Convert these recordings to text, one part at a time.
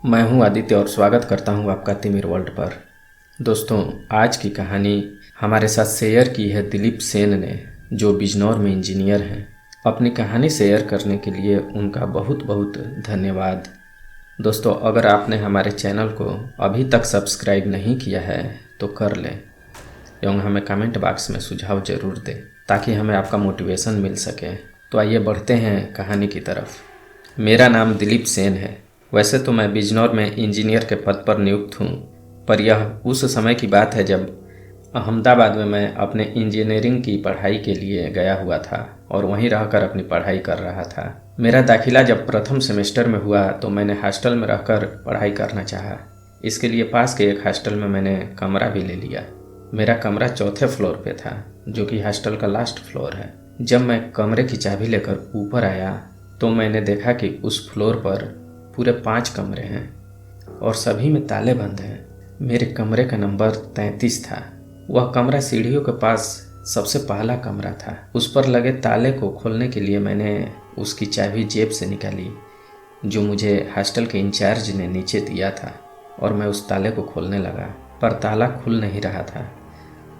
मैं हूं आदित्य और स्वागत करता हूं आपका तिमिर वर्ल्ड पर। दोस्तों, आज की कहानी हमारे साथ शेयर की है दिलीप सेन ने, जो बिजनौर में इंजीनियर हैं। अपनी कहानी शेयर करने के लिए उनका बहुत बहुत धन्यवाद। दोस्तों, अगर आपने हमारे चैनल को अभी तक सब्सक्राइब नहीं किया है तो कर लें एवं हमें कमेंट बॉक्स में सुझाव ज़रूर दें ताकि हमें आपका मोटिवेशन मिल सके। तो आइए बढ़ते हैं कहानी की तरफ। मेरा नाम दिलीप सेन है। वैसे तो मैं बिजनौर में इंजीनियर के पद पर नियुक्त हूँ, पर यह उस समय की बात है जब अहमदाबाद में मैं अपने इंजीनियरिंग की पढ़ाई के लिए गया हुआ था और वहीं रहकर अपनी पढ़ाई कर रहा था। मेरा दाखिला जब प्रथम सेमेस्टर में हुआ तो मैंने हॉस्टल में रहकर पढ़ाई करना चाहा। इसके लिए पास के एक हॉस्टल में मैंने कमरा भी ले लिया। मेरा कमरा चौथे फ्लोर पे था, जो कि हॉस्टल का लास्ट फ्लोर है। जब मैं कमरे की चाबी लेकर ऊपर आया तो मैंने देखा कि उस फ्लोर पर पूरे 5 कमरे हैं और सभी में ताले बंद हैं। मेरे कमरे का नंबर 33 था। वह कमरा सीढ़ियों के पास सबसे पहला कमरा था। उस पर लगे ताले को खोलने के लिए मैंने उसकी चाबी जेब से निकाली, जो मुझे हॉस्टल के इंचार्ज ने नीचे दिया था, और मैं उस ताले को खोलने लगा, पर ताला खुल नहीं रहा था।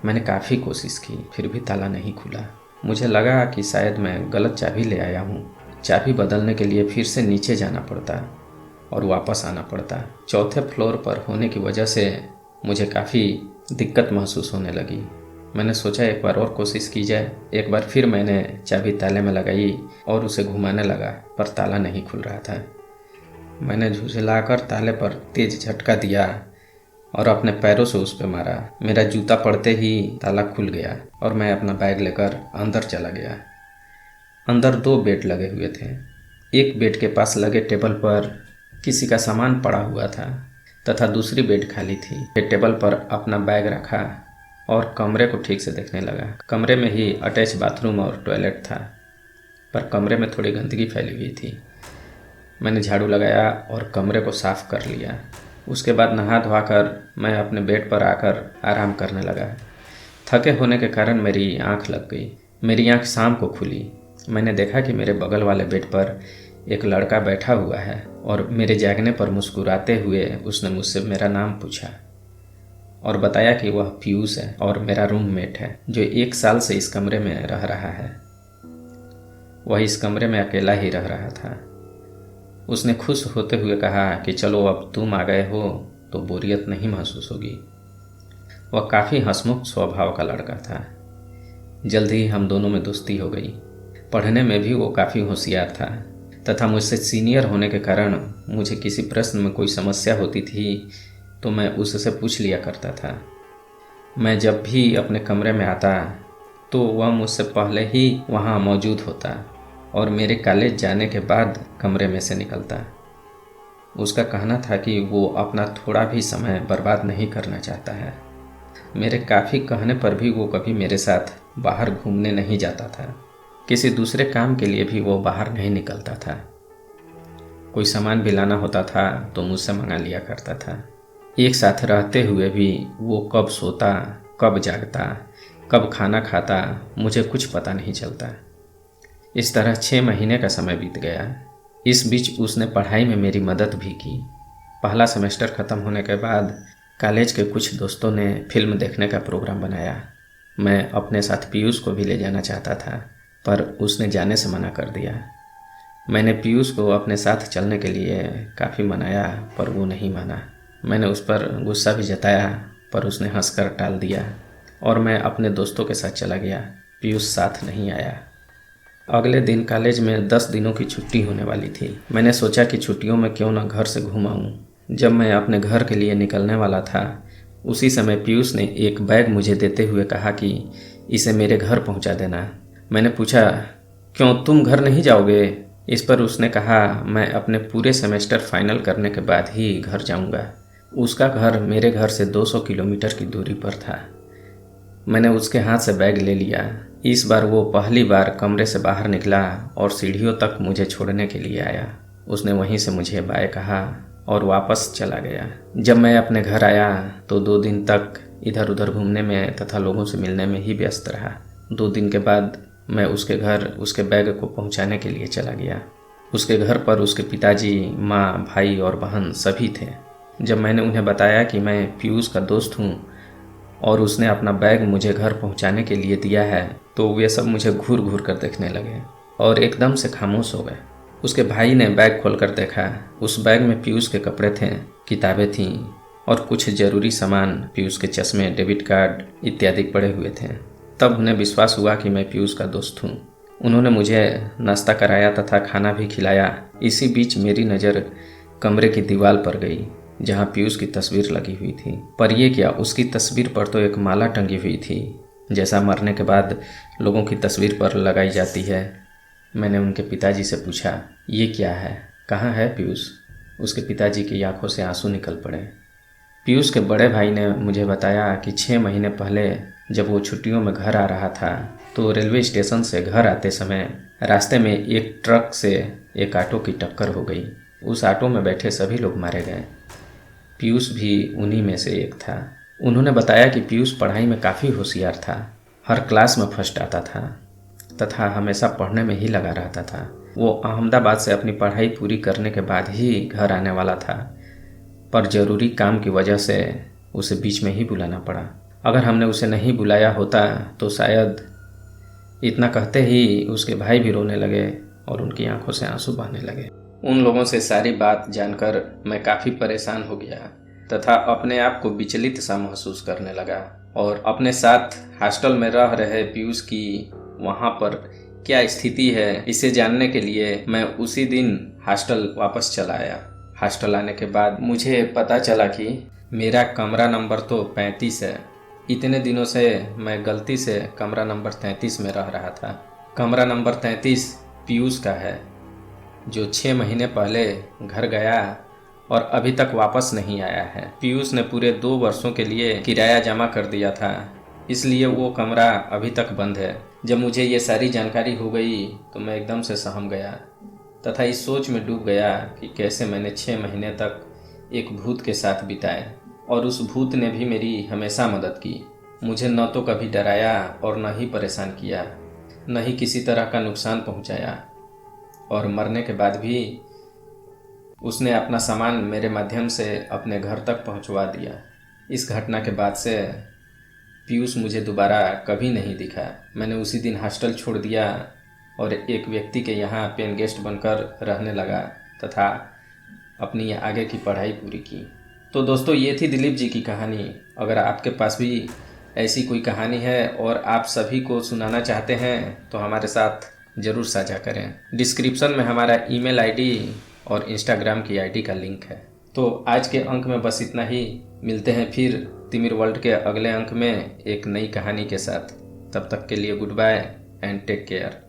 मैंने काफ़ी कोशिश की, फिर भी ताला नहीं खुला। मुझे लगा कि शायद मैं गलत चाबी ले आया हूँ। चाबी बदलने के लिए फिर से नीचे जाना पड़ता और वापस आना पड़ता। चौथे फ्लोर पर होने की वजह से मुझे काफ़ी दिक्कत महसूस होने लगी। मैंने सोचा एक बार और कोशिश की जाए। एक बार फिर मैंने चाबी ताले में लगाई और उसे घुमाने लगा, पर ताला नहीं खुल रहा था। मैंने झुझलाकर ताले पर तेज झटका दिया और अपने पैरों से उस पर मारा। मेरा जूता पड़ते ही ताला खुल गया और मैं अपना बैग लेकर अंदर चला गया। अंदर 2 बेड लगे हुए थे। एक बेड के पास लगे टेबल पर किसी का सामान पड़ा हुआ था तथा दूसरी बेड खाली थी। मैं टेबल पर अपना बैग रखा और कमरे को ठीक से देखने लगा। कमरे में ही अटैच बाथरूम और टॉयलेट था, पर कमरे में थोड़ी गंदगी फैली हुई थी। मैंने झाड़ू लगाया और कमरे को साफ कर लिया। उसके बाद नहा धोकर मैं अपने बेड पर आकर आराम करने लगा। थके होने के कारण मेरी आंख लग गई। मेरी आंख शाम को खुली। मैंने देखा कि मेरे बगल वाले बेड पर एक लड़का बैठा हुआ है और मेरे जागने पर मुस्कुराते हुए उसने मुझसे मेरा नाम पूछा और बताया कि वह पीयूष है और मेरा रूममेट है, जो 1 साल से इस कमरे में रह रहा है। वह इस कमरे में अकेला ही रह रहा था। उसने खुश होते हुए कहा कि चलो, अब तुम आ गए हो तो बोरियत नहीं महसूस होगी। वह काफ़ी हंसमुख स्वभाव का लड़का था। जल्द ही हम दोनों में दोस्ती हो गई। पढ़ने में भी वो काफ़ी होशियार था तथा मुझसे सीनियर होने के कारण मुझे किसी प्रश्न में कोई समस्या होती थी तो मैं उससे पूछ लिया करता था। मैं जब भी अपने कमरे में आता तो वह मुझसे पहले ही वहाँ मौजूद होता और मेरे कॉलेज जाने के बाद कमरे में से निकलता। उसका कहना था कि वो अपना थोड़ा भी समय बर्बाद नहीं करना चाहता है। मेरे काफ़ी कहने पर भी वो कभी मेरे साथ बाहर घूमने नहीं जाता था। किसी दूसरे काम के लिए भी वो बाहर नहीं निकलता था। कोई सामान भी लाना होता था तो मुझसे मंगा लिया करता था। एक साथ रहते हुए भी वो कब सोता, कब जागता, कब खाना खाता, मुझे कुछ पता नहीं चलता। इस तरह 6 महीने का समय बीत गया। इस बीच उसने पढ़ाई में मेरी मदद भी की। पहला सेमेस्टर ख़त्म होने के बाद कॉलेज के कुछ दोस्तों ने फिल्म देखने का प्रोग्राम बनाया। मैं अपने साथ पीयूष को भी ले जाना चाहता था, पर उसने जाने से मना कर दिया। मैंने पीयूष को अपने साथ चलने के लिए काफ़ी मनाया, पर वो नहीं माना। मैंने उस पर गुस्सा भी जताया, पर उसने हंसकर टाल दिया और मैं अपने दोस्तों के साथ चला गया। पीयूष साथ नहीं आया। अगले दिन कॉलेज में 10 दिनों की छुट्टी होने वाली थी। मैंने सोचा कि छुट्टियों में क्यों ना घर से घूम आऊँ। जब मैं अपने घर के लिए निकलने वाला था, उसी समय पीयूष ने एक बैग मुझे देते हुए कहा कि इसे मेरे घर पहुँचा देना। मैंने पूछा, क्यों, तुम घर नहीं जाओगे? इस पर उसने कहा, मैं अपने पूरे सेमेस्टर फाइनल करने के बाद ही घर जाऊंगा। उसका घर मेरे घर से 200 किलोमीटर की दूरी पर था। मैंने उसके हाथ से बैग ले लिया। इस बार वो पहली बार कमरे से बाहर निकला और सीढ़ियों तक मुझे छोड़ने के लिए आया। उसने वहीं से मुझे बाय कहा और वापस चला गया। जब मैं अपने घर आया तो 2 दिन तक इधर उधर घूमने में तथा लोगों से मिलने में ही व्यस्त रहा। 2 दिन के बाद मैं उसके घर उसके बैग को पहुंचाने के लिए चला गया। उसके घर पर उसके पिताजी, माँ, भाई और बहन सभी थे। जब मैंने उन्हें बताया कि मैं पीयूष का दोस्त हूँ और उसने अपना बैग मुझे घर पहुँचाने के लिए दिया है, तो वे सब मुझे घूर घूर कर देखने लगे और एकदम से खामोश हो गए। उसके भाई ने बैग खोलकर देखा। उस बैग में पीयूष के कपड़े थे, किताबें थीं और कुछ ज़रूरी सामान, पीयूष के चश्मे, डेबिट कार्ड इत्यादि पड़े हुए थे। तब उन्हें विश्वास हुआ कि मैं पीयूष का दोस्त हूँ। उन्होंने मुझे नाश्ता कराया तथा खाना भी खिलाया। इसी बीच मेरी नज़र कमरे की दीवार पर गई जहाँ पीयूष की तस्वीर लगी हुई थी। पर यह क्या, उसकी तस्वीर पर तो एक माला टंगी हुई थी, जैसा मरने के बाद लोगों की तस्वीर पर लगाई जाती है। मैंने उनके पिताजी से पूछा, ये क्या है, कहाँ है पीयूष? उसके पिताजी की आंखों से आंसू निकल पड़े। पीयूष के बड़े भाई ने मुझे बताया कि 6 महीने पहले जब वो छुट्टियों में घर आ रहा था तो रेलवे स्टेशन से घर आते समय रास्ते में एक ट्रक से एक ऑटो की टक्कर हो गई। उस ऑटो में बैठे सभी लोग मारे गए। पीयूष भी उन्हीं में से एक था। उन्होंने बताया कि पीयूष पढ़ाई में काफ़ी होशियार था, हर क्लास में फर्स्ट आता था तथा हमेशा पढ़ने में ही लगा रहता था। वो अहमदाबाद से अपनी पढ़ाई पूरी करने के बाद ही घर आने वाला था, पर ज़रूरी काम की वजह से उसे बीच में ही बुलाना पड़ा। अगर हमने उसे नहीं बुलाया होता तो शायद, इतना कहते ही उसके भाई भी रोने लगे और उनकी आंखों से आंसू बहने लगे। उन लोगों से सारी बात जानकर मैं काफ़ी परेशान हो गया तथा अपने आप को विचलित सा महसूस करने लगा और अपने साथ हॉस्टल में रह रहे पीयूष की वहाँ पर क्या स्थिति है, इसे जानने के लिए मैं उसी दिन हॉस्टल वापस चला आया। हॉस्टल आने के बाद मुझे पता चला कि मेरा कमरा नंबर तो 35 है। इतने दिनों से मैं गलती से कमरा नंबर 33 में रह रहा था। कमरा नंबर 33 पीयूष का है, जो 6 महीने पहले घर गया और अभी तक वापस नहीं आया है। पीयूष ने पूरे 2 वर्षों के लिए किराया जमा कर दिया था, इसलिए वो कमरा अभी तक बंद है। जब मुझे ये सारी जानकारी हो गई तो मैं एकदम से सहम गया तथा इस सोच में डूब गया कि कैसे मैंने 6 महीने तक एक भूत के साथ बिताए और उस भूत ने भी मेरी हमेशा मदद की। मुझे न तो कभी डराया और न ही परेशान किया, न ही किसी तरह का नुकसान पहुंचाया और मरने के बाद भी उसने अपना सामान मेरे माध्यम से अपने घर तक पहुंचवा दिया। इस घटना के बाद से पीयूष मुझे दोबारा कभी नहीं दिखा। मैंने उसी दिन हॉस्टल छोड़ दिया और एक व्यक्ति के यहाँ पेन गेस्ट बनकर रहने लगा तथा अपनी आगे की पढ़ाई पूरी की। तो दोस्तों, ये थी दिलीप जी की कहानी। अगर आपके पास भी ऐसी कोई कहानी है और आप सभी को सुनाना चाहते हैं तो हमारे साथ ज़रूर साझा करें। डिस्क्रिप्शन में हमारा ईमेल आईडी और इंस्टाग्राम की आईडी का लिंक है। तो आज के अंक में बस इतना ही। मिलते हैं फिर तिमिर वर्ल्ड के अगले अंक में एक नई कहानी के साथ। तब तक के लिए good bye and take care.